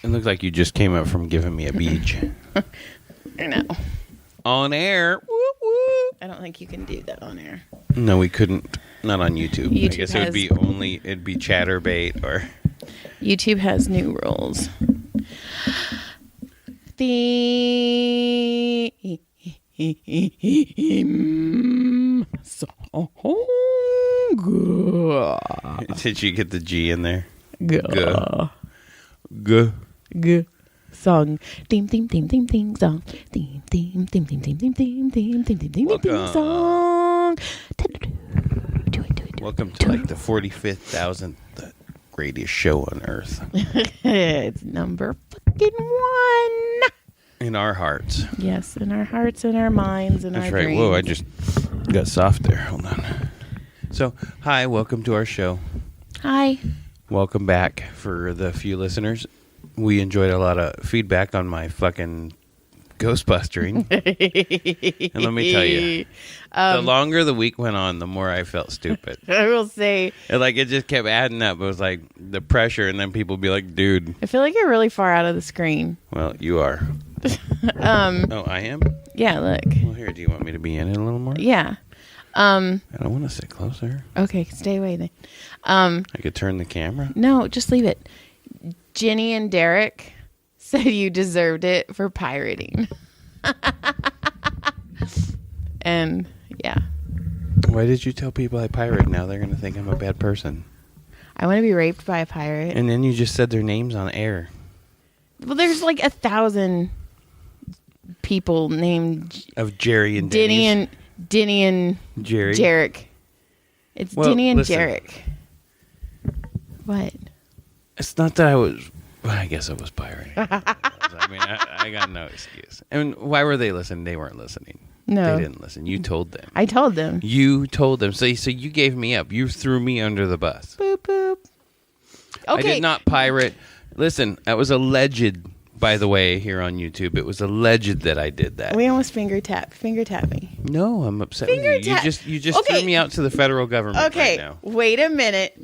It looks like you just came up from giving me a beach. I know. On air. Woo, woo. I don't think you can do that on air. No, we couldn't. Not on YouTube. YouTube I guess it'd be chatterbait or... YouTube has new rules. Theme song. Did you get the G in there? G. G. G. Song. Theme song. Theme song. Welcome to like the 45,000th greatest show on earth. It's number fucking 1. In our hearts. Yes, in our hearts and our minds and That's our right. dreams. Whoa, I just got soft there. Hold on. So, hi, welcome to our show. Hi. Welcome back for the few listeners. We enjoyed a lot of feedback on my fucking Ghostbustering. And let me tell you, the longer the week went on, the more I felt stupid. I will say... It just kept adding up. It was like the pressure, and then people be like, dude. I feel like you're really far out of the screen. Well, you are. Oh, I am? Yeah, look. Well, here, do you want me to be in it a little more? Yeah. I don't want to sit closer. Okay, stay away then. I could turn the camera. No, just leave it. Jenny and Derek said you deserved it for pirating. And, yeah. Why did you tell people I pirate? Now they're going to think I'm a bad person. I want to be raped by a pirate. And then you just said their names on air. Well, there's like 1,000 people named... Of Jerry and Denny and Jerry. Jarek. It's Denny and Jarek. What? It's not that I was... Well, I guess I was pirating. I mean, I got no excuse. And why were they listening? They weren't listening. No. They didn't listen. You told them. I told them. You told them. So you gave me up. You threw me under the bus. Boop, boop. Okay. I did not pirate. Listen, that was alleged, by the way, here on YouTube. It was alleged that I did that. We almost finger tap me. No, I'm upset with you. You just Okay. threw me out to the federal government Okay, right now. wait a minute.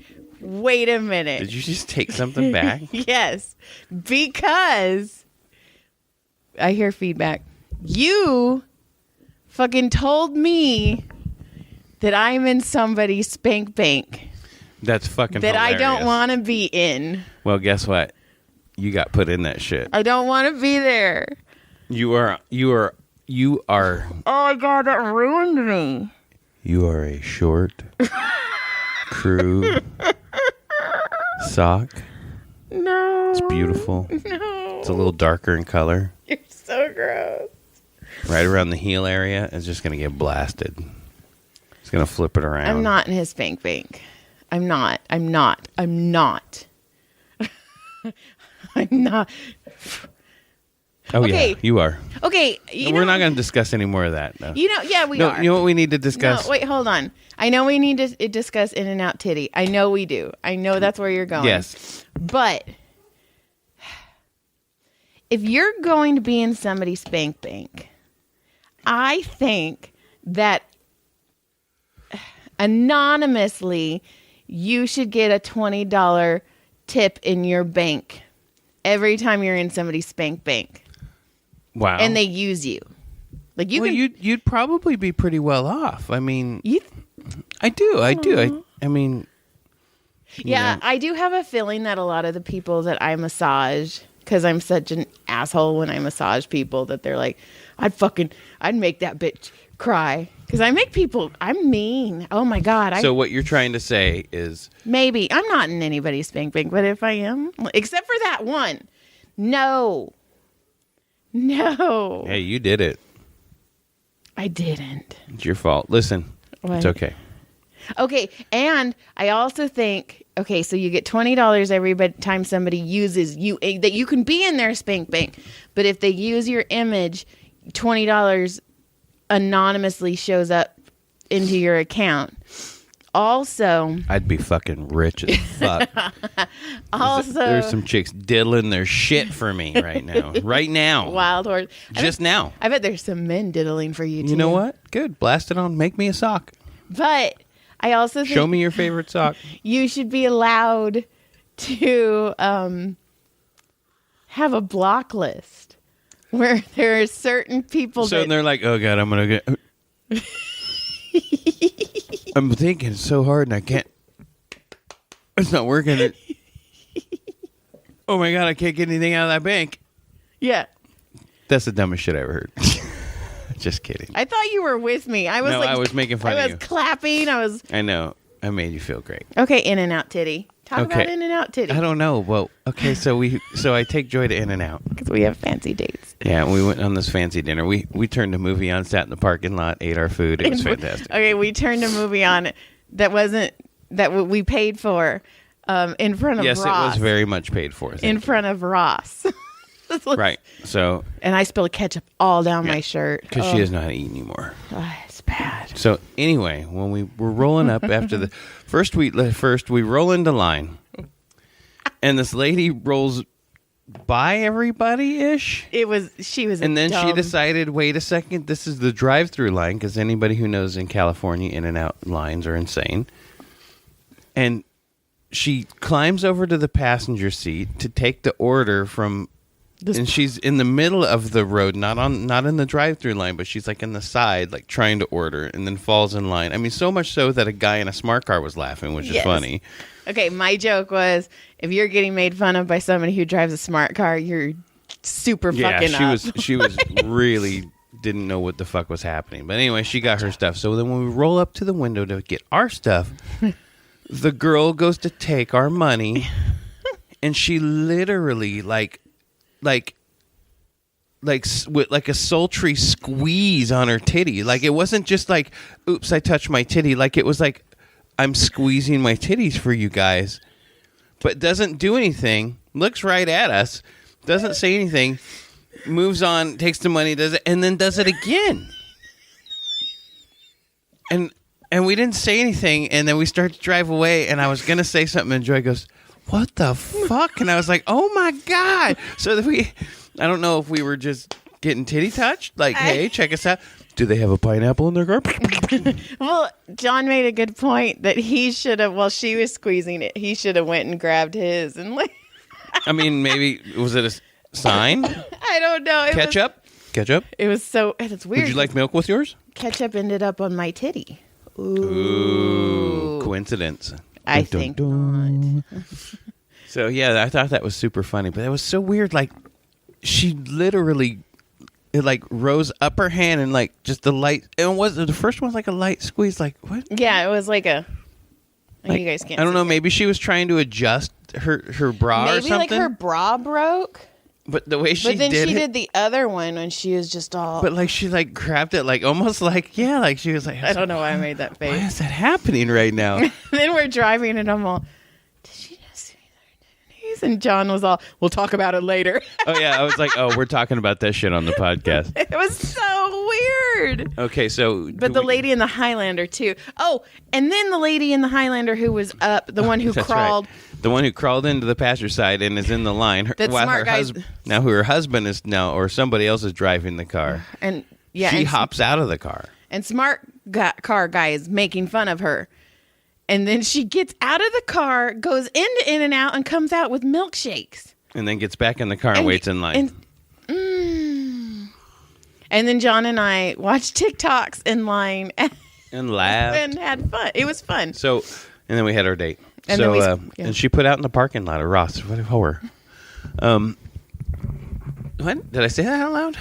Did you just take something back? Yes, because I hear feedback. You fucking told me that I'm in somebody's spank bank That's fucking that hilarious. I don't want to be in. Well, guess what? You got put in that shit. I don't want to be there. You are. Oh my God, that ruined me. You are a short crew sock. No. It's beautiful. No. It's a little darker in color. You're so gross. Right around the heel area, it's just going to get blasted. It's going to flip it around. I'm not in his spank bank. I'm not. I'm not. Oh, Okay. yeah, you are. Okay. We're not going to discuss any more of that. No. Yeah, we are. You know what we need to discuss? No, wait, hold on. I know we need to discuss In-N-Out Titty. I know we do. I know that's where you're going. Yes. But if you're going to be in somebody's spank bank, I think that anonymously you should get a $20 tip in your bank every time you're in somebody's spank bank. Wow. And they use you. Like you'd probably be pretty well off. I mean, I Uh-huh. do. I mean, yeah, I do have a feeling that a lot of the people that I massage, because I'm such an asshole when I massage people, that they're like, I'd make that bitch cry. Because I'm mean. Oh my God. So what you're trying to say is... Maybe. I'm not in anybody's spank bank, but if I am, except for that one. No. Hey, you did it. I didn't. It's your fault. Listen, What? It's okay. Okay, and I also think, so you get $20 every time somebody uses you, that you can be in their spank bank, but if they use your image, $20 anonymously shows up into your account. Also, I'd be fucking rich as fuck. also, There's some chicks diddling their shit for me right now. Right now. Wild horse. Now. I bet there's some men diddling for you too. You know what? Good. Blast it on. Make me a sock. But I also think Show me your favorite sock. you should be allowed to have a block list where there are certain people So they're like, oh, God, I'm going to get... I'm thinking so hard and I can't... It's not working. Oh, my God, I can't get anything out of that bank. Yeah. That's the dumbest shit I ever heard. Just kidding. I thought you were with me. I was making fun of you. I was clapping. I know. I made you feel great. Okay, In-N-Out Titty. Talk about In-N-Out Titty. I don't know. Well, okay, so I take Joy to In-N-Out. Because we have fancy dates. Yeah, we went on this fancy dinner. We turned a movie on, sat in the parking lot, ate our food. It was fantastic. Okay, we turned a movie on that we paid for in front of Ross. Yes, it was very much paid for. In front of Ross. Right. So. And I spilled ketchup all down my shirt. Because she doesn't know how to eat anymore. Oh, it's bad. So anyway, when we were rolling up after the first we roll into line, and this lady rolls by everybody ish. She was, and then she decided, wait a second, this is the drive-through line, because anybody who knows in California, In-N-Out lines are insane. And she climbs over to the passenger seat to take the order from. And she's in the middle of the road, not in the drive-through line, but she's like in the side, like trying to order, and then falls in line. I mean, so much so that a guy in a smart car was laughing, which is funny. Okay, my joke was, if you're getting made fun of by somebody who drives a smart car, you're super fucking up. She was really didn't know what the fuck was happening. But anyway, she got her stuff. So then when we roll up to the window to get our stuff, the girl goes to take our money, and she literally with like a sultry squeeze on her titty. Like, it wasn't just like, oops, I touched my titty. Like, it was like, I'm squeezing my titties for you guys. But doesn't do anything. Looks right at us. Doesn't say anything. Moves on, takes the money, does it, and then does it again. And we didn't say anything, and then we start to drive away, and I was going to say something, and Joy goes, what the fuck? And I was like, oh my God. So I don't know if we were just getting titty touched. Like, hey, check us out. Do they have a pineapple in their car? Well, John made a good point that he should have, while she was squeezing it, he should have went and grabbed his. And I mean, maybe, was it a sign? I don't know. Ketchup? It was so, it's weird. Would you like milk with yours? Ketchup ended up on my titty. Ooh. Coincidence. I think not. So, yeah, I thought that was super funny. But it was so weird. Like, she literally, it like rose up her hand and like just the light. And was the first one like a light squeeze? Like, what? Yeah, it was like a. Like, you guys can't. I don't know. Maybe she was trying to adjust her bra or something. Maybe like her bra broke. But the way she did it. But then she did the other one when she was just all. But like she like grabbed it like almost like, yeah, like she was like. I don't know why I made that face. Why is that happening right now? Then we're driving and I'm all, did she just see their titties? And John was all, we'll talk about it later. Oh yeah, I was like, oh, we're talking about that shit on the podcast. It was so weird. Okay, so. But the lady in the Highlander too. Oh, and then the lady in the Highlander who was up, the one who crawled. Right. The one who crawled into the passenger side and is in the line. Smart guy. Now, her husband is now, or somebody else is driving the car. And yeah, she hops out of the car. And smart car guy is making fun of her. And then she gets out of the car, goes into In-N-Out, and comes out with milkshakes. And then gets back in the car and waits in line. And then John and I watched TikToks in line. And laughed. And had fun. It was fun. So, and then we had our date. And so, and she put out in the parking lot of Ross. What a whore. What? Did I say that out loud?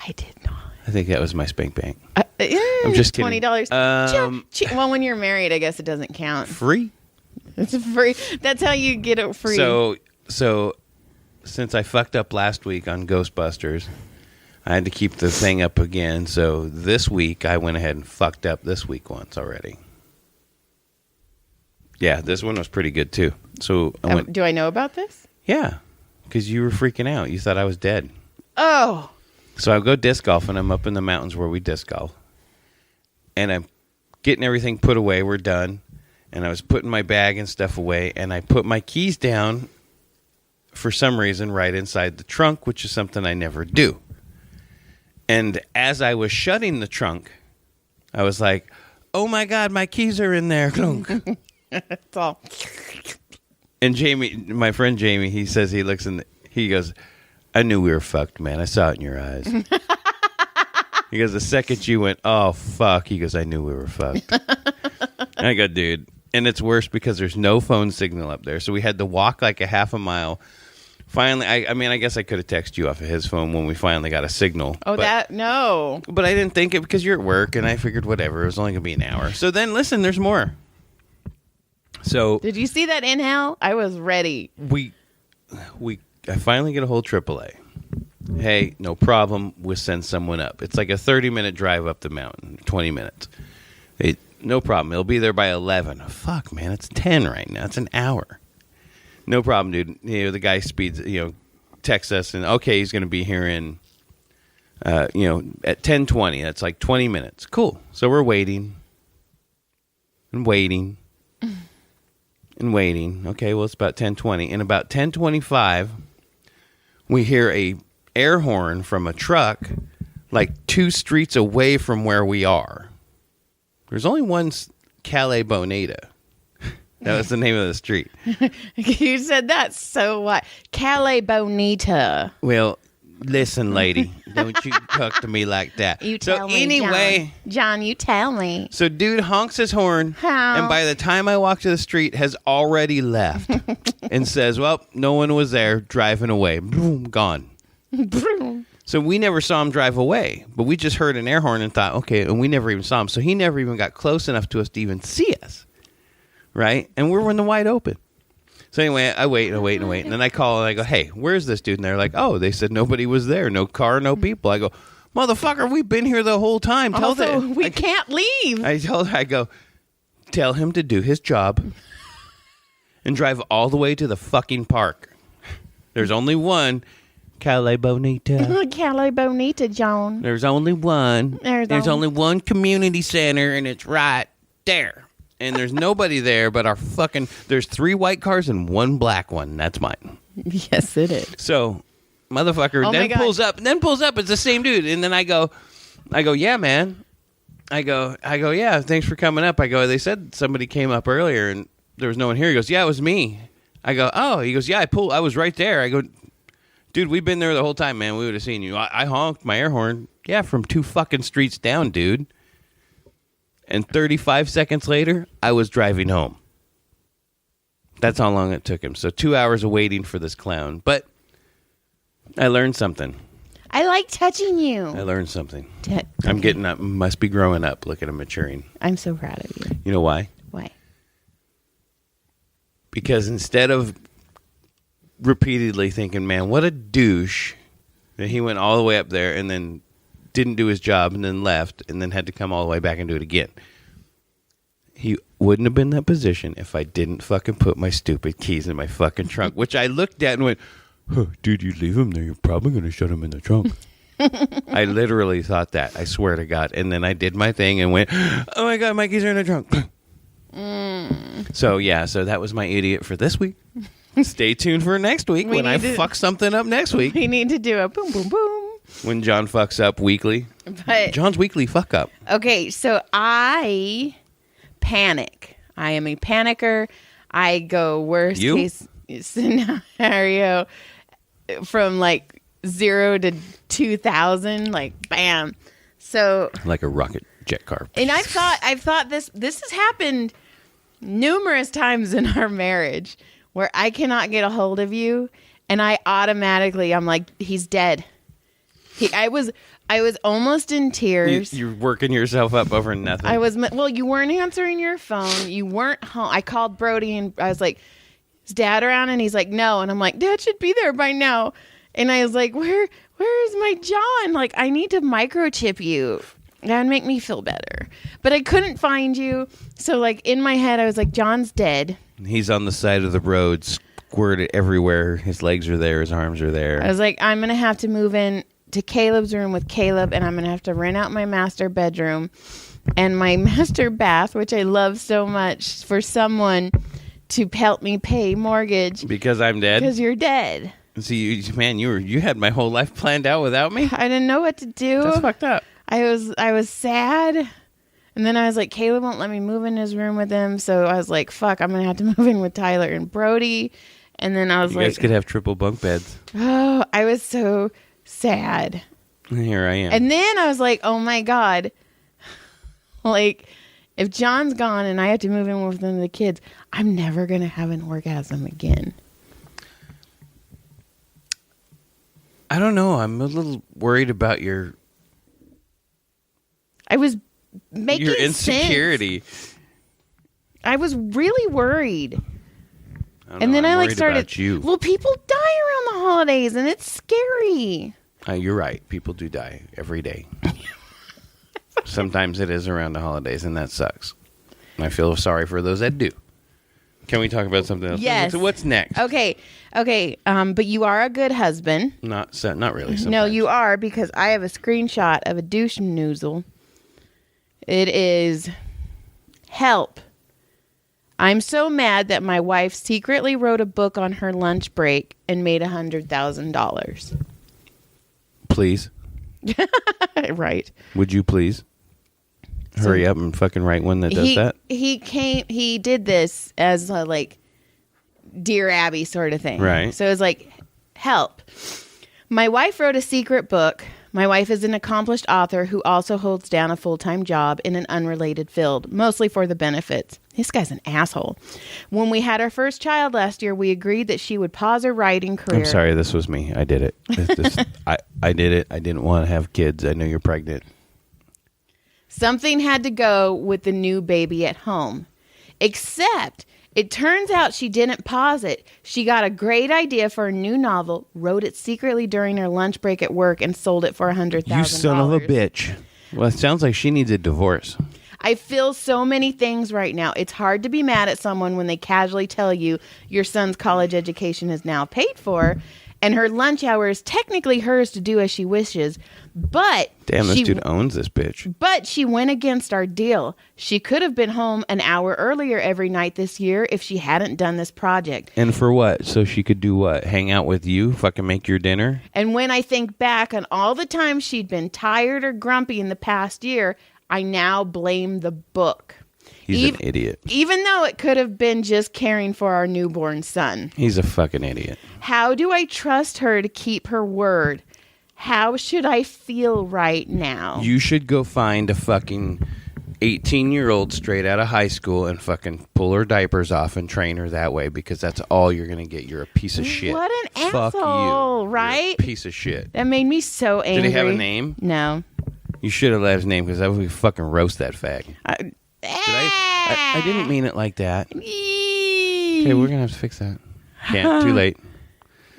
I did not. I think that was my spank bank. I'm just kidding. $20. Well, when you're married, I guess it doesn't count. Free? It's free. That's how you get it free. So since I fucked up last week on Ghostbusters, I had to keep the thing up again. So this week, I went ahead and fucked up this week once already. Yeah, this one was pretty good, too. So I went... Do I know about this? Yeah, because you were freaking out. You thought I was dead. Oh. So I go disc golfing. I'm up in the mountains where we disc golf. And I'm getting everything put away. We're done. And I was putting my bag and stuff away. And I put my keys down, for some reason, right inside the trunk, which is something I never do. And as I was shutting the trunk, I was like, oh, my God, my keys are in there. Clunk. That's all. And Jamie, my friend Jamie, he says he looks in, he goes, I knew we were fucked, man. I saw it in your eyes. He goes, the second you went, oh, fuck. He goes, I knew we were fucked. And I go, dude. And it's worse because there's no phone signal up there. So we had to walk like a half a mile. Finally, I guess I could have texted you off of his phone when we finally got a signal. Oh, no. But I didn't think it because you're at work, and I figured whatever. It was only going to be an hour. So then, listen, there's more. So did you see that in hell? I was ready. I finally get a hold of AAA. Hey, no problem. We'll send someone up. It's like a 30-minute drive up the mountain, 20 minutes. No problem. He'll be there by 11. Fuck, man. It's 10 right now. It's an hour. No problem, dude. The guy speeds, texts us, and okay, he's going to be here in, at 10:20. That's like 20 minutes. Cool. So we're waiting and waiting and waiting. Okay, well, it's about 10:20. And about 10:25, we hear a air horn from a truck like 2 streets away from where we are. There's only one Calais Bonita. That was the name of the street. You said that so what? Calais Bonita. Well, listen, lady. Don't you talk to me like that. You tell me, anyway, John, you tell me. So dude honks his horn. How? And by the time I walk to the street, has already left. And says, well, no one was there, driving away. Boom, gone. So we never saw him drive away. But we just heard an air horn and thought, okay, and we never even saw him. So he never even got close enough to us to even see us. Right? And we're in the wide open. So anyway, I wait. And then I call and I go, hey, where's this dude? And they're like, oh, they said nobody was there. No car, no people. I go, motherfucker, we've been here the whole time. We can't leave. I go, tell him to do his job and drive all the way to the fucking park. There's only one Calais Bonita. Calais Bonita, John. There's only one. There's only one community center, and it's right there. And there's nobody there but our fucking... There's 3 white cars and 1 black one. That's mine. Yes, it is. So, motherfucker then pulls up. It's the same dude. And then I go, yeah, man. I go, yeah, thanks for coming up. I go, they said somebody came up earlier and there was no one here. He goes, yeah, it was me. I go, oh. He goes, yeah, I was right there. I go, dude, we've been there the whole time, man. We would have seen you. I honked my air horn. Yeah, from 2 fucking streets down, dude. And 35 seconds later, I was driving home. That's how long it took him. So 2 hours of waiting for this clown. But I learned something. I like touching you. I learned something. I'm getting up. Must be growing up. Look at him maturing. I'm so proud of you. You know why? Why? Because instead of repeatedly thinking, man, what a douche, that he went all the way up there and then didn't do his job and then left and then had to come all the way back and do it again. He wouldn't have been in that position if I didn't fucking put my stupid keys in my fucking trunk, which I looked at and went, huh, dude, you leave them there, you're probably going to shut them in the trunk. I literally thought that. I swear to God. And then I did my thing and went, oh my God, my keys are in the trunk. So that was my idiot for this week. Stay tuned for next week when I fuck something up next week. We need to do a boom, boom, boom. When John fucks up weekly. But John's weekly fuck up. Okay, so I panic. I am a panicker. I go worst case scenario from like 0 to 2,000, like bam. So like a rocket jet car. And I've thought this has happened numerous times in our marriage where I cannot get a hold of you and I'm like, he's dead. I was almost in tears. You're working yourself up over nothing. You weren't answering your phone. You weren't home. I called Brody and I was like, is Dad around? And he's like, no. And I'm like, Dad should be there by now. And I was like, where is my John? Like, I need to microchip you. That would make me feel better. But I couldn't find you. So like in my head, I was like, John's dead. He's on the side of the road, squirted everywhere. His legs are there. His arms are there. I was like, I'm going to have to move in to Caleb's room with Caleb, and I'm going to have to rent out my master bedroom and my master bath, which I love so much, for someone to help me pay mortgage. Because I'm dead? Because you're dead. See, you had my whole life planned out without me? I didn't know what to do. That's fucked up. I was sad. And then I was like, Caleb won't let me move in his room with him. So I was like, fuck, I'm going to have to move in with Tyler and Brody. And then I was you like... You guys could have triple bunk beds. Oh, I was so sad. Here I am. And then I was like, oh my God. Like, if John's gone and I have to move in with one of the kids, I'm never going to have an orgasm again. I don't know. I'm a little worried about your... I was making your insecurity. Sense. I was really worried. And then I started... Well, people die around the holidays, and it's scary. You're right. People do die every day. Sometimes it is around the holidays, and that sucks. I feel sorry for those that do. Can we talk about something else? Yes. So what's next? Okay. But you are a good husband. Not really. Sometimes. No, you are, because I have a screenshot of a douche noozle. It is, help. I'm so mad that my wife secretly wrote a book on her lunch break and made $100,000. Please. Right. Would you please hurry up and fucking write one that does that? He did this as a, like, Dear Abby sort of thing. Right. So it was like, help. My wife wrote a secret book. My wife is an accomplished author who also holds down a full-time job in an unrelated field, mostly for the benefits. This guy's an asshole. When we had our first child last year, we agreed that she would pause her writing career. I'm sorry, this was me. I did it. I did it. I didn't want to have kids. I know you're pregnant. Something had to go with the new baby at home. Except, it turns out she didn't pause it. She got a great idea for a new novel, wrote it secretly during her lunch break at work, and sold it for $100,000. You son of a bitch. Well, it sounds like she needs a divorce. I feel so many things right now. It's hard to be mad at someone when they casually tell you your son's college education is now paid for, and her lunch hour is technically hers to do as she wishes. But damn, this dude owns this bitch. But she went against our deal. She could have been home an hour earlier every night this year if she hadn't done this project. And for what? So she could do what? Hang out with you? Fucking make your dinner? And when I think back on all the times she'd been tired or grumpy in the past year, I now blame the book. He's an idiot. Even though it could have been just caring for our newborn son. He's a fucking idiot. How do I trust her to keep her word? How should I feel right now? You should go find a fucking 18-year-old straight out of high school and fucking pull her diapers off and train her that way, because that's all you're going to get. You're a piece of shit. What an Fuck asshole, you. right? You're a piece of shit. That made me so angry. Did he have a name? No. You should have let his name, because I would fucking roast that fag. I didn't mean it like that. Okay, we're going to have to fix that. Can't. Too late.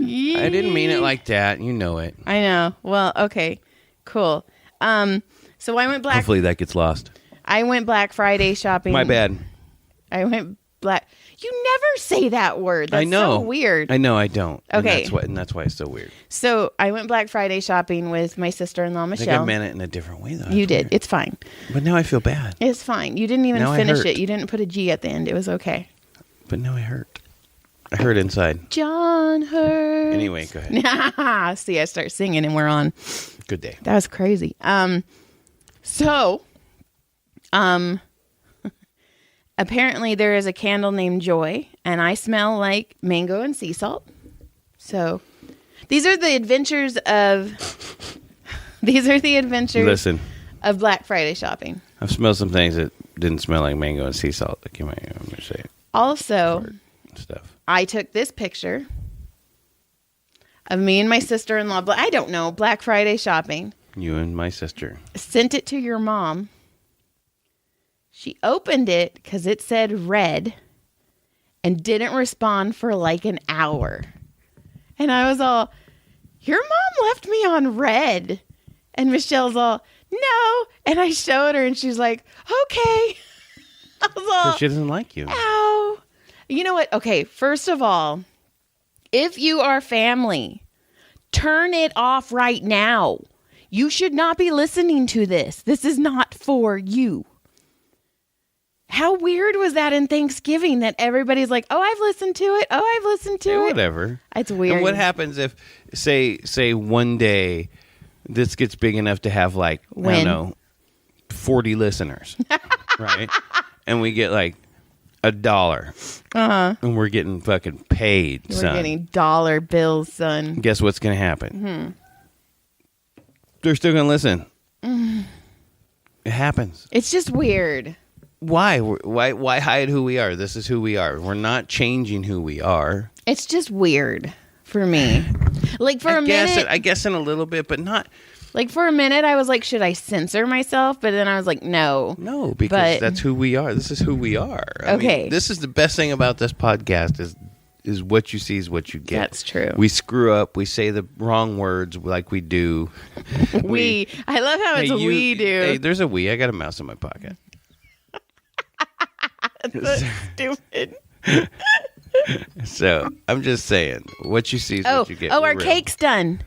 I didn't mean it like that. You know it. I know. Well, okay. Cool. So I went Black... Hopefully that gets lost. I went Black Friday shopping. My bad. I went Black... You never say that word. That's I know. So weird. I know I don't. Okay. And that's why it's so weird. So I went Black Friday shopping with my sister-in-law, Michelle. I think I meant it in a different way, though. You did. Weird. It's fine. But now I feel bad. It's fine. You didn't even now finish it. You didn't put a G at the end. It was okay. But now I hurt. I hurt inside. John hurts. Anyway, go ahead. See, I start singing and we're on. Good day. That was crazy. Apparently there is a candle named Joy, and I smell like mango and sea salt. So these are the adventures of Listen, of Black Friday shopping. I've smelled some things that didn't smell like mango and sea salt. Like you might say it. Also, stuff. I took this picture of me and my sister-in-law. I don't know, Black Friday shopping. You and my sister. Sent it to your mom. She opened it because it said red and didn't respond for like an hour. And I was all, your mom left me on red. And Michelle's all, no. And I showed her and she's like, okay. I was all, she doesn't like you. Ow. You know what? Okay, first of all, if you are family, turn it off right now. You should not be listening to this. This is not for you. How weird was that in Thanksgiving that everybody's like, oh, I've listened to it. Oh, I've listened to it. Whatever. It's weird. And what happens if, say one day this gets big enough to have like, I don't know, 40 listeners, right? And we get like $1. And we're getting fucking paid, son. We're getting dollar bills, son. Guess what's going to happen? They're still going to listen. It happens. It's just weird. Why? Why hide who we are? This is who we are. We're not changing who we are. It's just weird for me. Like for a minute, I guess in a little bit, but not. Like for a minute, I was like, should I censor myself? But then I was like, no. No, because that's who we are. This is who we are. I mean, this is the best thing about this podcast is what you see is what you get. That's true. We screw up. We say the wrong words like we do. I love how it's we do. Hey, there's a we. I got a mouse in my pocket. That's stupid. So I'm just saying, what you see is what you get. Oh, our cake's done.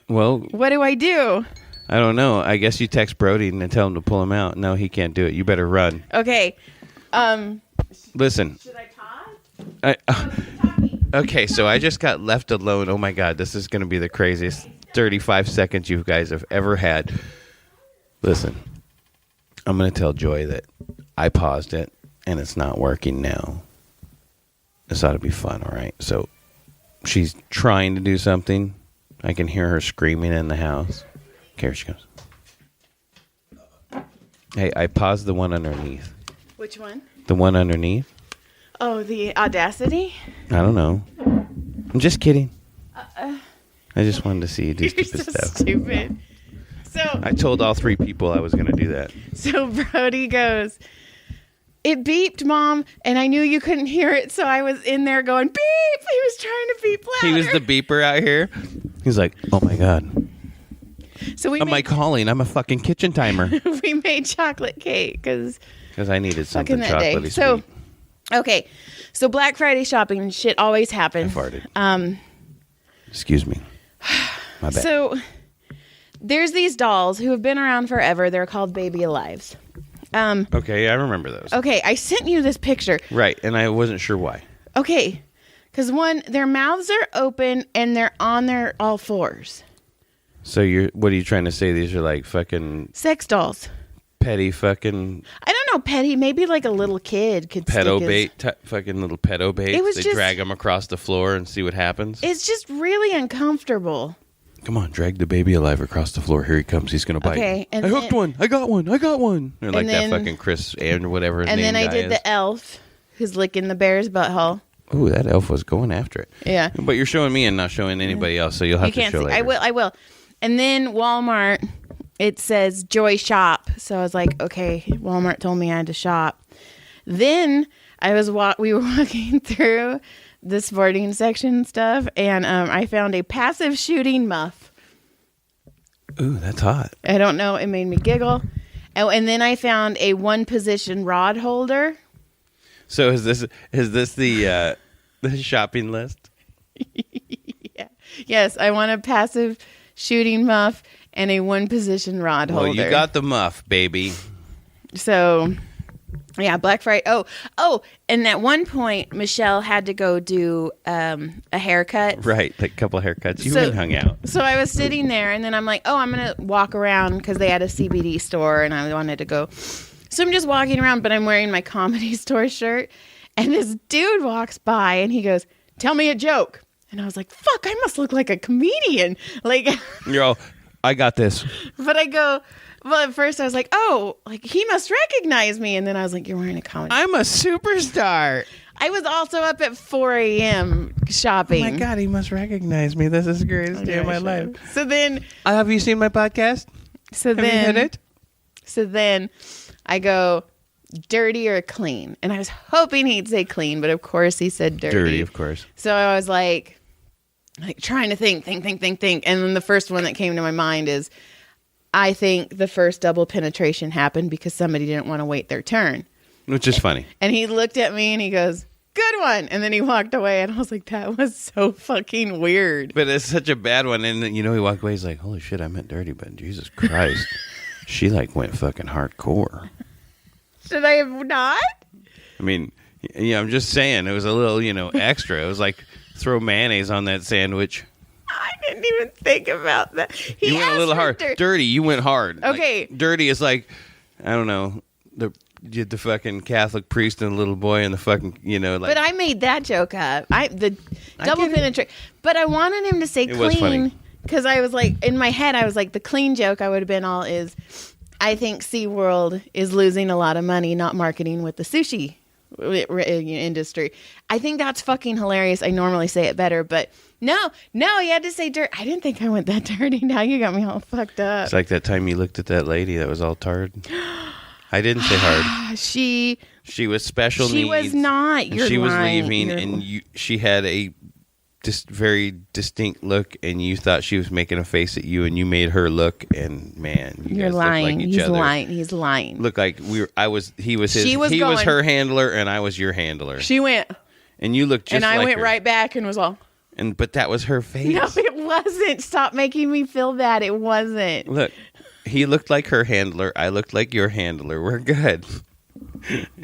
Well, what do I do? I don't know. I guess you text Brody and tell him to pull him out. No, he can't do it. You better run. Okay. Listen. Should I pause? Okay, so I just got left alone. Oh my God, this is going to be the craziest 35 seconds you guys have ever had. Listen, I'm going to tell Joy that I paused it and it's not working now. This ought to be fun, all right? So she's trying to do something. I can hear her screaming in the house. Okay, here she goes. Hey, I paused the one underneath. Which one? The one underneath. Oh, the Audacity? I don't know. I'm just kidding. I just wanted to see you do stupid stuff. Stupid. So I told all 3 people I was going to do that. So Brody goes, it beeped, Mom, and I knew you couldn't hear it, so I was in there going, beep! He was trying to beep louder. He was the beeper out here. He's like, oh my God. So Am I calling? I'm a fucking kitchen timer. We made chocolate cake because I needed something chocolatey sweet. So, okay. So Black Friday shopping and shit always happens. I farted. Excuse me. My bad. So there's these dolls who have been around forever. They're called Baby Alives. Okay, I remember those. Okay, I sent you this picture. Right, and I wasn't sure why. Okay, because one, their mouths are open and they're on their all fours. So what are you trying to say? These are like fucking sex dolls. Petty fucking. I don't know, petty. Maybe like a little kid could. Pedo bait, fucking little pedo bait. It was they just, drag them across the floor and see what happens. It's just really uncomfortable. Come on, drag the baby alive across the floor. Here he comes. He's gonna bite. Okay, and I hooked one. I got one. Or like then, that fucking Chris and whatever his name name is. And then I did the elf who's licking the bear's butthole. Ooh, that elf was going after it. Yeah. But you're showing me and not showing anybody else, so you'll have to show later. I will. And then Walmart, it says Joy Shop. So I was like, okay, Walmart told me I had to shop. Then we were walking through the sporting section stuff, and I found a passive shooting muff. Ooh, that's hot. I don't know. It made me giggle. Oh, and then I found a one-position rod holder. So is this the shopping list? Yeah. Yes, I want a passive shooting muff and a one-position rod holder. Well, you got the muff, baby. So, yeah, Black Friday. Oh, and at one point, Michelle had to go do a haircut. Right, like a couple of haircuts. You went and hung out. So I was sitting there, and then I'm like, oh, I'm going to walk around because they had a CBD store, and I wanted to go. So I'm just walking around, but I'm wearing my Comedy Store shirt, and this dude walks by, and he goes, tell me a joke. And I was like, fuck, I must look like a comedian. Like, you're all, I got this. But I go, well, at first I was like, oh, like he must recognize me. And then I was like, you're wearing a comedy. I'm a superstar. I was also up at 4 a.m. shopping. Oh my God, he must recognize me. This is the greatest day of my life. So then. Have you seen my podcast? Have you heard it? So then I go, dirty or clean? And I was hoping he'd say clean, but of course he said dirty. Dirty, of course. So I was like trying to think. And then the first one that came to my mind is, I think the first double penetration happened because somebody didn't want to wait their turn. Which is funny. And he looked at me and he goes, good one. And then he walked away and I was like, that was so fucking weird. But it's such a bad one. And he walked away. He's like, holy shit, I meant dirty, but Jesus Christ. She went fucking hardcore. Should I have not? I mean, I'm just saying it was a little, extra. It was like throw mayonnaise on that sandwich. I didn't even think about that. You went a little hard. Dirty, you went hard. Okay. Dirty is like, I don't know, the fucking Catholic priest and the little boy and the fucking, like. But I made that joke up. The double penetrate. But I wanted him to say clean because I was like, in my head, I was like, the clean joke I would have been all is, I think SeaWorld is losing a lot of money not marketing with the sushi industry. I think that's fucking hilarious. I normally say it better, but no, you had to say dirt. I didn't think I went that dirty. Now you got me all fucked up. It's like that time you looked at that lady that was all tarred. I didn't say hard. She was special needs. She was not. She was leaving, and she had a just very distinct look, and you thought she was making a face at you, and you made her look, and man, you're lying. Like He's lying. Look like he was his. He was her handler, and I was your handler. She went, and you looked just like her. And I went right back and was all. But that was her face. No, it wasn't. Stop making me feel bad. It wasn't. Look, he looked like her handler. I looked like your handler. We're good.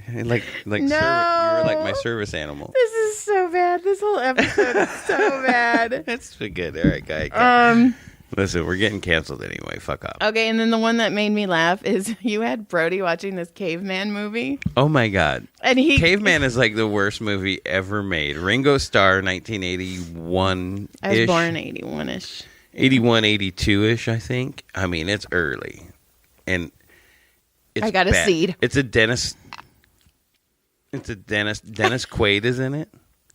like no. You were like my service animal. This is so bad. This whole episode is so bad. That's good. All right, guy. Listen, we're getting canceled anyway. Fuck off. Okay, and then the one that made me laugh is you had Brody watching this caveman movie. Oh my god! And Caveman is like the worst movie ever made. Ringo Starr, 1981. I was born 81ish. 81, 82ish, I think. I mean, it's early, and it's I got a seed. It's a Dennis. Dennis Quaid is in it.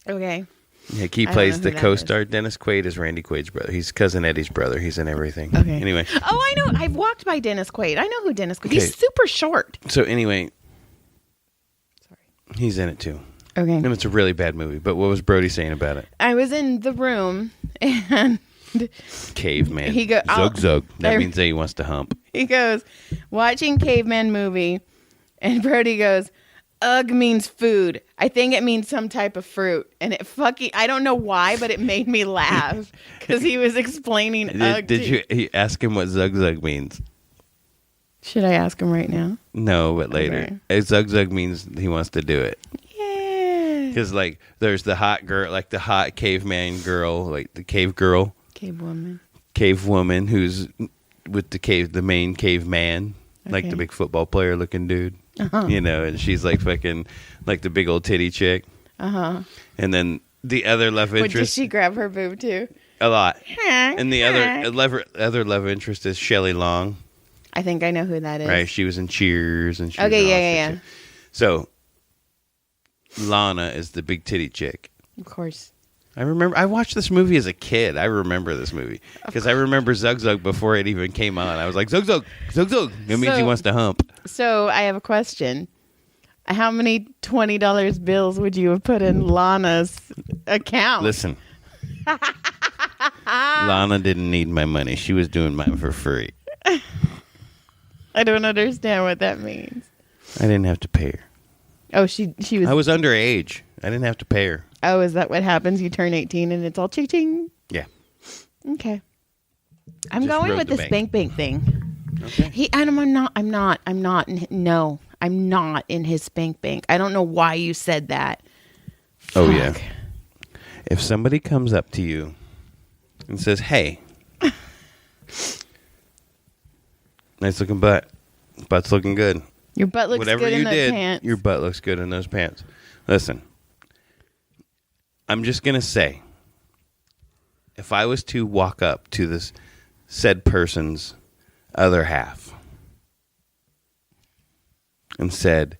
Okay. Yeah, he plays the co-star. Dennis Quaid is Randy Quaid's brother. He's Cousin Eddie's brother. He's in everything. Okay. Anyway. Oh, I know. I've walked by Dennis Quaid. I know who Dennis Quaid is. Okay. He's super short. So anyway. Sorry. He's in it too. Okay. And it's a really bad movie. But what was Brody saying about it? I was in the room and... Caveman. He goes... Zug. That means that he wants to hump. He goes, watching Caveman movie. And Brody goes... Ugh means food. I think it means some type of fruit. And it I don't know why, but it made me laugh because he was explaining ugh. Did you ask him what Zug means? Should I ask him right now? No, but later. Okay. Zug means he wants to do it. Yeah. Because like there's the hot girl, like the hot caveman girl, like the cave girl. Cave woman who's with the main caveman. Okay. Like the big football player looking dude. Uh-huh. And she's like fucking like the big old titty chick. Uh-huh. And then the other love interest. Did she grab her boob too? A lot. And the other love interest is Shelley Long. I think I know who that is. Right, she was in Cheers and she was yeah. So Lana is the big titty chick. Of course. I watched this movie as a kid. I remember this movie because I remember Zug before it even came on. I was like, Zug. It means he wants to hump. So I have a question. How many $20 bills would you have put in Lana's account? Listen. Lana didn't need my money. She was doing mine for free. I don't understand what that means. I didn't have to pay her. Oh, she was... I was underage. I didn't have to pay her. Oh, is that what happens? You turn 18 and it's all ching-ching? Yeah. Okay. I'm going with the spank bank thing. Okay. I'm not in his spank bank. I don't know why you said that. Fuck. Oh, yeah. If somebody comes up to you and says, hey, nice looking butt. Butt's looking good. Your butt looks good in those pants. Your butt looks good in those pants. Listen, I'm just going to say, if I was to walk up to this said person's other half and said,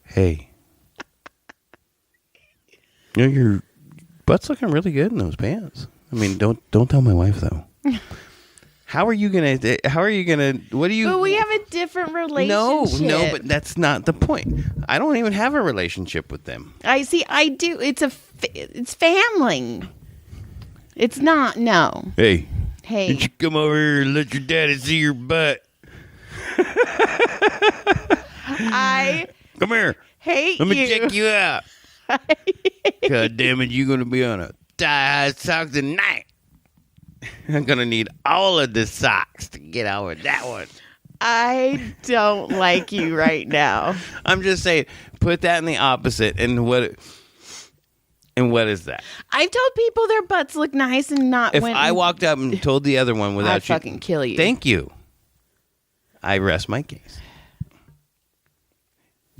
hey, your butt's looking really good in those pants. I mean, don't tell my wife though. How are you gonna? What do you? But we have a different relationship. No, but that's not the point. I don't even have a relationship with them. I do. It's family. It's not. No. Hey. You should come over here and let your daddy see your butt. Come here. Hate Let me you. check you out. God damn it! You're gonna be on a tie sock tonight. I'm going to need all of the socks to get over that one. I don't like you right now. I'm just saying, put that in the opposite. And what is that? I've told people their butts look nice and not. If I walked up and told the other one without I'd fucking kill you. Thank you. I rest my case.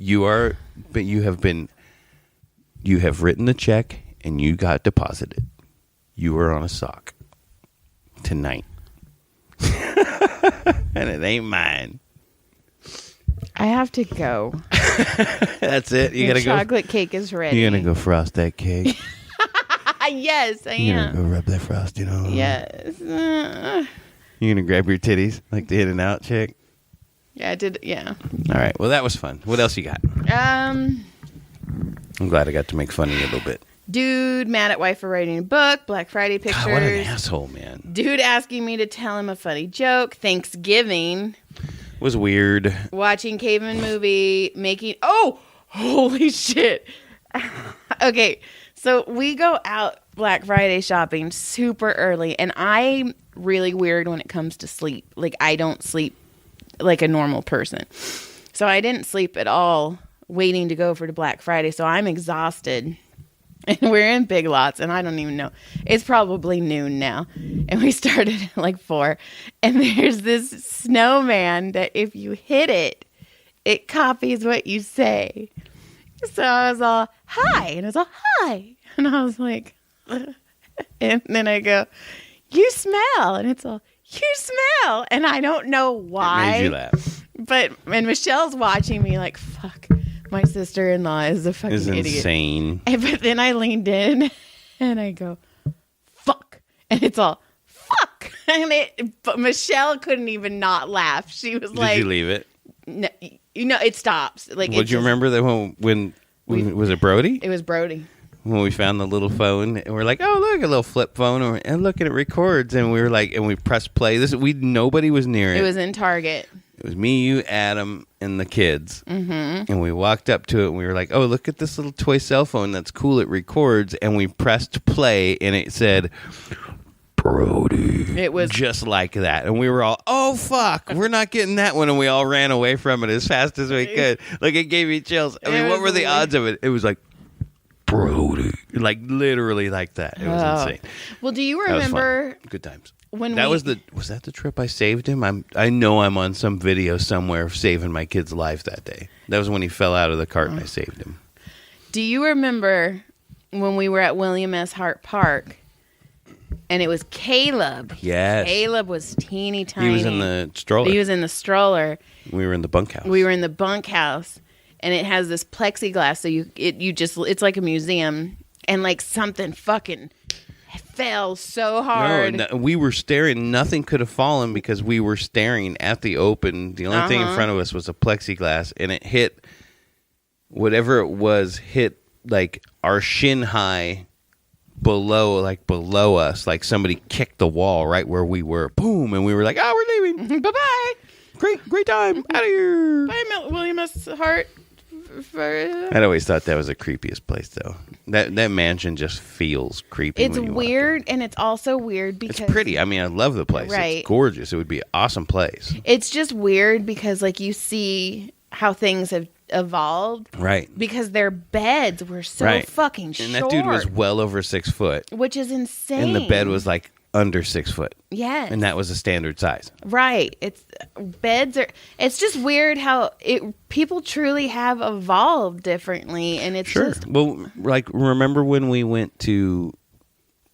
You have written the check and you got deposited. You were on a sock tonight. And it ain't mine. I have to go. That's it. You gotta go. Chocolate cake is ready. You're gonna go frost that cake. Yes, I am. You're gonna go rub that frosting on. Yes. You're gonna grab your titties like the In-N-Out chick. Yeah, I did. Yeah. All right. Well, that was fun. What else you got? I'm glad I got to make fun of you a little bit. Dude mad at wife for writing a book. Black Friday pictures. God, what an asshole, man. Dude asking me to tell him a funny joke. Thanksgiving. Was weird. Watching caveman movie. Making. Oh, holy shit. Okay, so we go out Black Friday shopping super early, and I'm really weird when it comes to sleep. Like, I don't sleep like a normal person. So I didn't sleep at all waiting to go for the Black Friday, so I'm exhausted. And we're in Big Lots, and I don't even know. It's probably noon now. And we started at like 4. And there's this snowman that if you hit it, it copies what you say. So I was all, hi. And it was all, hi. And I was like, and then I go, you smell. And it's all, you smell. And I don't know why. It made you laugh. And Michelle's watching me like, fuck. My sister-in-law is a fucking idiot. Is insane. But then I leaned in and I go, fuck. And it's all, fuck. But Michelle couldn't even not laugh. She was like. Did you leave it? No, it stops. Like, would you remember that when was it Brody? It was Brody. When we found the little phone and we're like, oh, look, a little flip phone. And look, it records. And we were like, and we pressed play. Nobody was near it. It was in Target. It was me, you, Adam, and the kids. Mm-hmm. And we walked up to it, and we were like, oh, look at this little toy cell phone. That's cool. It records. And we pressed play, and it said, Brody. It was just like that. And we were all, oh, fuck. We're not getting that one. And we all ran away from it as fast as we could. Like, it gave me chills. I mean, what were the odds of it? It was like, Brody. Like, literally like that. It was insane. Well, do you remember? Good times. Was that the trip I saved him? I know I'm on some video somewhere of saving my kid's life that day. That was when he fell out of the cart and I saved him. Do you remember when we were at William S. Hart Park and it was Caleb? Yes. Caleb was teeny tiny. He was in the stroller. We were in the bunkhouse. And it has this plexiglass, so it's like a museum, and like something fucking fell so hard. No, we were staring. Nothing could have fallen because we were staring at the open. The only thing in front of us was a plexiglass, and it hit whatever it was. Hit like our shin high below us. Like somebody kicked the wall right where we were. Boom, and we were like, "Oh, we're leaving. Bye bye. Great time. Out of here. Bye, William S. Hart." I'd always thought that was the creepiest place, though. That mansion just feels creepy. It's weird, and it's also weird because it's pretty. I mean, I love the place. Right. It's gorgeous. It would be an awesome place. It's just weird because, like, you see how things have evolved, right? Because their beds were so fucking short, and that dude was well over 6 foot, which is insane. And the bed was like under 6 foot. Yes. And that was a standard size. Right. It's just weird how people truly have evolved differently, and it's just. Well, like, remember when we went to,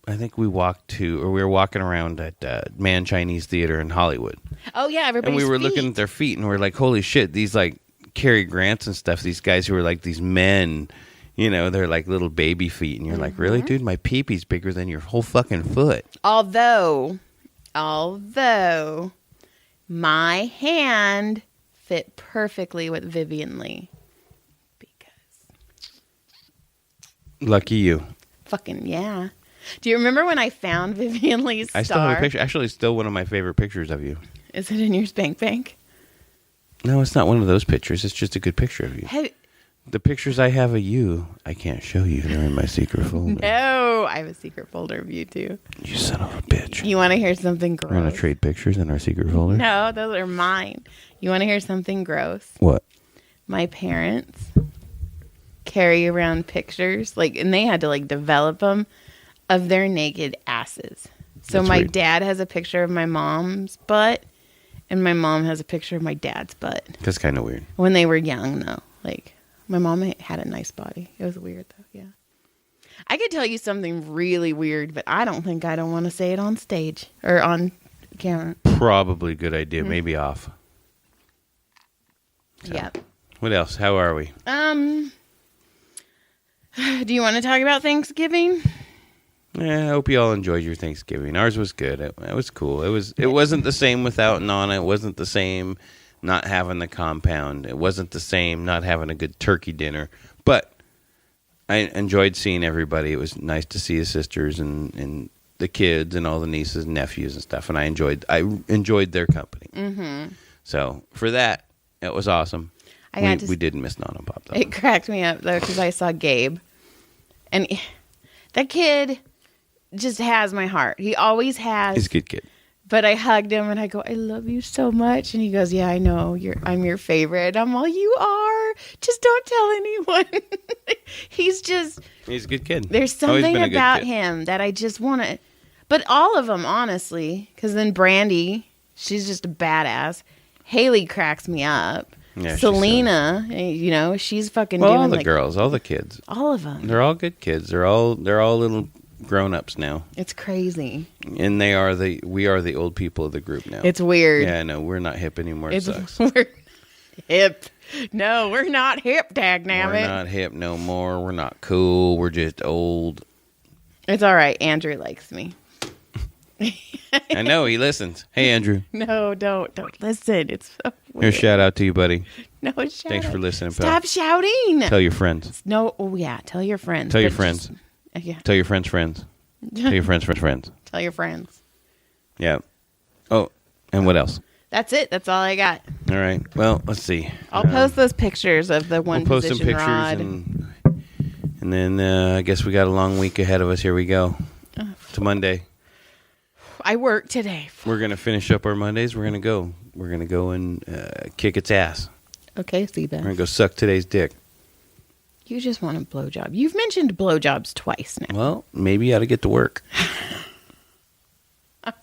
I think we were walking around at Man Chinese Theater in Hollywood. Oh yeah, everybody's and we were feet. looking at their feet, and we're like, holy shit, these like Cary Grants and stuff, these guys who are like these men, you know, they're like little baby feet, and you're like, really, dude, my pee-pee's bigger than your whole fucking foot. Although my hand fit perfectly with Vivian Lee. Because lucky you. Fucking yeah. Do you remember when I found Vivian Lee's star? I still have a picture. Actually, it's still one of my favorite pictures of you. Is it in your spank bank? No, it's not one of those pictures. It's just a good picture of you. The pictures I have of you, I can't show you. They're in my secret folder. No, I have a secret folder of you too. You son of a bitch. You want to hear something gross? We're going to trade pictures in our secret folder? No, those are mine. You want to hear something gross? What? My parents carry around pictures, and they had to develop them, of their naked asses. So my dad has a picture of my mom's butt, and my mom has a picture of my dad's butt. That's kind of weird. When they were young, though. Like, my mom had a nice body. It was weird, though. Yeah. I could tell you something really weird, but I don't want to say it on stage or on camera. Probably a good idea. Maybe off. So, yeah. What else? How are we? Do you want to talk about Thanksgiving? Yeah, I hope you all enjoyed your Thanksgiving. Ours was good. It was cool. It wasn't the same without Nana. It wasn't the same not having the compound. It wasn't the same not having a good turkey dinner. But I enjoyed seeing everybody. It was nice to see the sisters and the kids and all the nieces and nephews and stuff. And I enjoyed their company. Mm-hmm. So for that, it was awesome. We didn't miss Nana Pop though. It cracked me up though because I saw Gabe, and that kid just has my heart. He always has. He's a good kid. But I hugged him and I go, I love you so much. And he goes, yeah, I know. I'm your favorite. I'm all, you are. Just don't tell anyone. He's a good kid. There's something about him that I just want to. But all of them, honestly. Because then Brandy, she's just a badass. Haley cracks me up. Yeah, Selena, she's fucking doing all the girls, all the kids. All of them. They're all good kids. They're all little grown-ups now. It's crazy. And we are the old people of the group now. It's weird. Yeah, I know. We're not hip anymore. It sucks. We're hip. No, we're not hip, dagnabbit. We're not hip no more. We're not cool. We're just old. It's all right. Andrew likes me. I know. He listens. Hey, Andrew. No, don't listen. It's so weird. Here's a shout out to you, buddy. No, shout Thanks for listening, pal. Stop shouting. Tell your friends. No, oh yeah, tell your friends. Tell your friends. Yeah. Tell your friends' friends. Tell your friends' friends. Tell your friends. Yeah. Oh, and what else? That's it. That's all I got. All right. Well, let's see. I'll post those pictures of the one we'll post position some pictures rod. And then I guess we got a long week ahead of us. Here we go. To Monday. I work today. We're going to finish up our Mondays. We're going to go. We're going to go and kick its ass. Okay, see that. We're going to go suck today's dick. You just want a blowjob. You've mentioned blowjobs twice now. Well, maybe you ought to get to work.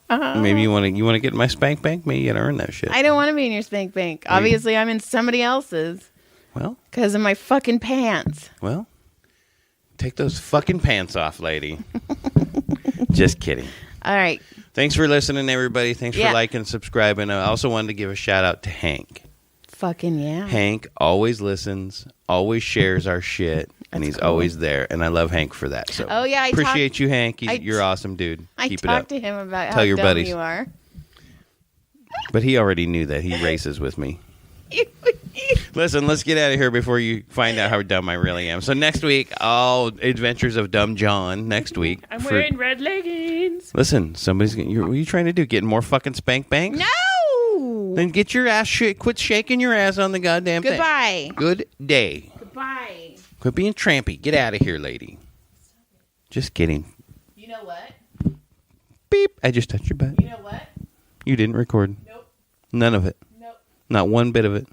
Maybe you want to get in my spank bank. Maybe you got to earn that shit. I don't want to be in your spank bank. Obviously, I'm in somebody else's. Well, because of my fucking pants. Well, take those fucking pants off, lady. Just kidding. All right. Thanks for listening, everybody. Thanks for liking and subscribing. I also wanted to give a shout out to Hank. Fucking yeah. Hank always listens, always shares our shit, and he's always there. And I love Hank for that. So I appreciate you, Hank. You're awesome, dude. Keep it up. I talked to him about Tell how your dumb buddies. you are. But he already knew that. He races with me. Listen, let's get out of here before you find out how dumb I really am. So next week, all Adventures of Dumb John next week. I'm wearing red leggings. Listen, what are you trying to do? Getting more fucking spank bangs? No! Then get your ass quit shaking your ass on the goddamn thing. Goodbye. Good day. Goodbye. Quit being trampy. Get out of here, lady. Just kidding. You know what? Beep. I just touched your butt. You know what? You didn't record. Nope. None of it. Nope. Not one bit of it.